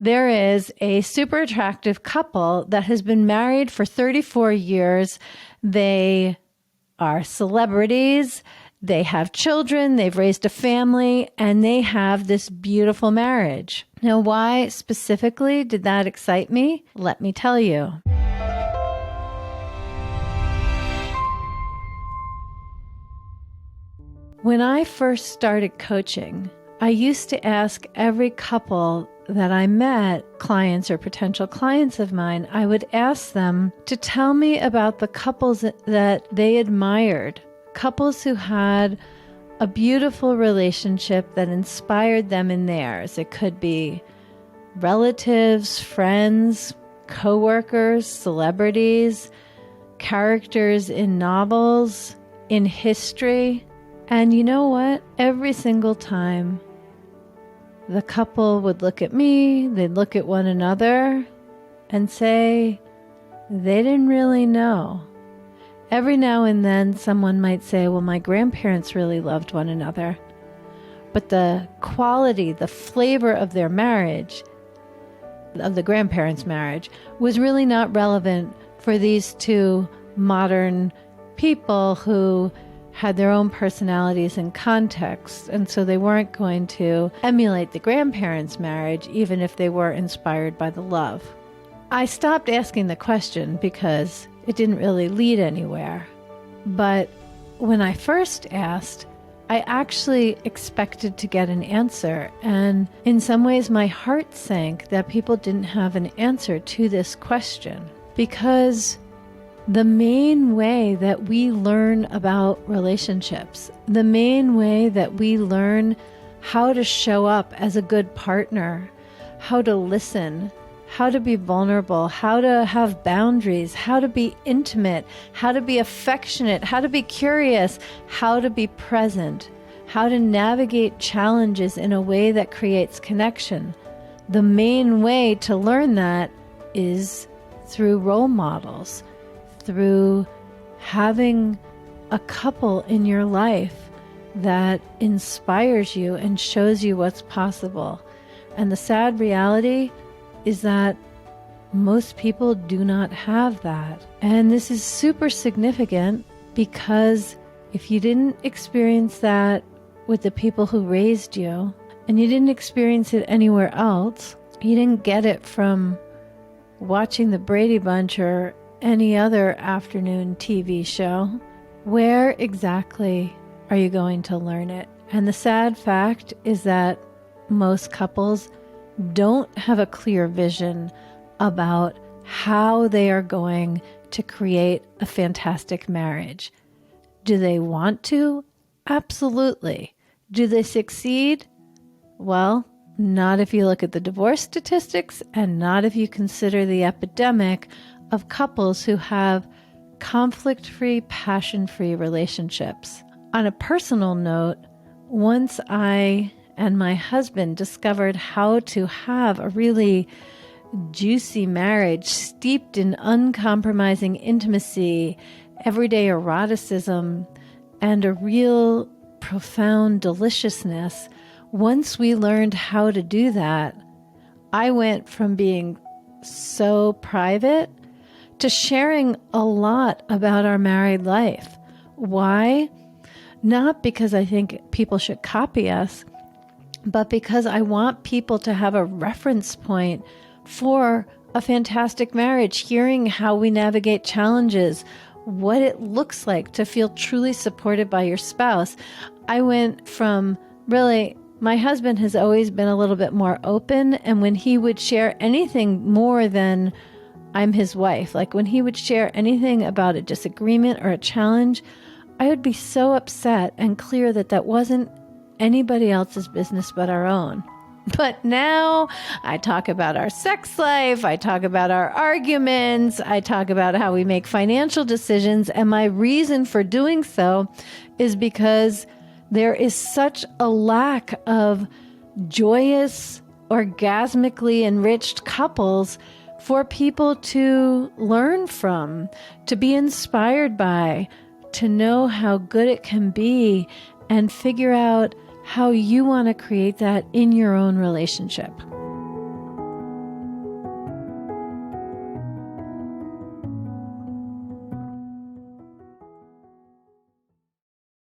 There is a super attractive couple that has been married for 34 years. They are celebrities. They have children. They've raised a family, and they have this beautiful marriage. Now, why specifically did that excite me? Let me tell you. When I first started coaching, I used to ask every couple that I met, clients or potential clients of mine, I would ask them to tell me about the couples that they admired, couples who had a beautiful relationship that inspired them in theirs. It could be relatives, friends, coworkers, celebrities, characters in novels, in history. And you know what? Every single time, the couple would look at me, they'd look at one another and say they didn't really know. Every now and then someone might say, well, my grandparents really loved one another. But the quality, the flavor of their marriage, of the grandparents' marriage, was really not relevant for these two modern people who had their own personalities and contexts, and so they weren't going to emulate the grandparents' marriage, even if they were inspired by the love. I stopped asking the question because it didn't really lead anywhere. But when I first asked, I actually expected to get an answer, and in some ways my heart sank that people didn't have an answer to this question, because the main way that we learn about relationships, the main way that we learn how to show up as a good partner, how to listen, how to be vulnerable, how to have boundaries, how to be intimate, how to be affectionate, how to be curious, how to be present, how to navigate challenges in a way that creates connection. The main way to learn that is through role models, through having a couple in your life that inspires you and shows you what's possible. And the sad reality is that most people do not have that. And this is super significant because if you didn't experience that with the people who raised you, and you didn't experience it anywhere else, you didn't get it from watching the Brady Bunch or any other afternoon TV show, where exactly are you going to learn it? And the sad fact is that most couples don't have a clear vision about how they are going to create a fantastic marriage. Do they want to? Absolutely. Do they succeed? Well, not if you look at the divorce statistics, and not if you consider the epidemic of couples who have conflict-free, passion-free relationships. On a personal note, once I and my husband discovered how to have a really juicy marriage steeped in uncompromising intimacy, everyday eroticism, and a real profound deliciousness, once we learned how to do that, I went from being so private to sharing a lot about our married life. Why? Not because I think people should copy us, but because I want people to have a reference point for a fantastic marriage, hearing how we navigate challenges, what it looks like to feel truly supported by your spouse. I went from really, my husband has always been a little bit more open, and when he would share anything more than I'm his wife, like when he would share anything about a disagreement or a challenge, I would be so upset and clear that that wasn't anybody else's business but our own. But now I talk about our sex life, I talk about our arguments, I talk about how we make financial decisions, and my reason for doing so is because there is such a lack of joyous, orgasmically enriched couples for people to learn from, to be inspired by, to know how good it can be, and figure out how you want to create that in your own relationship.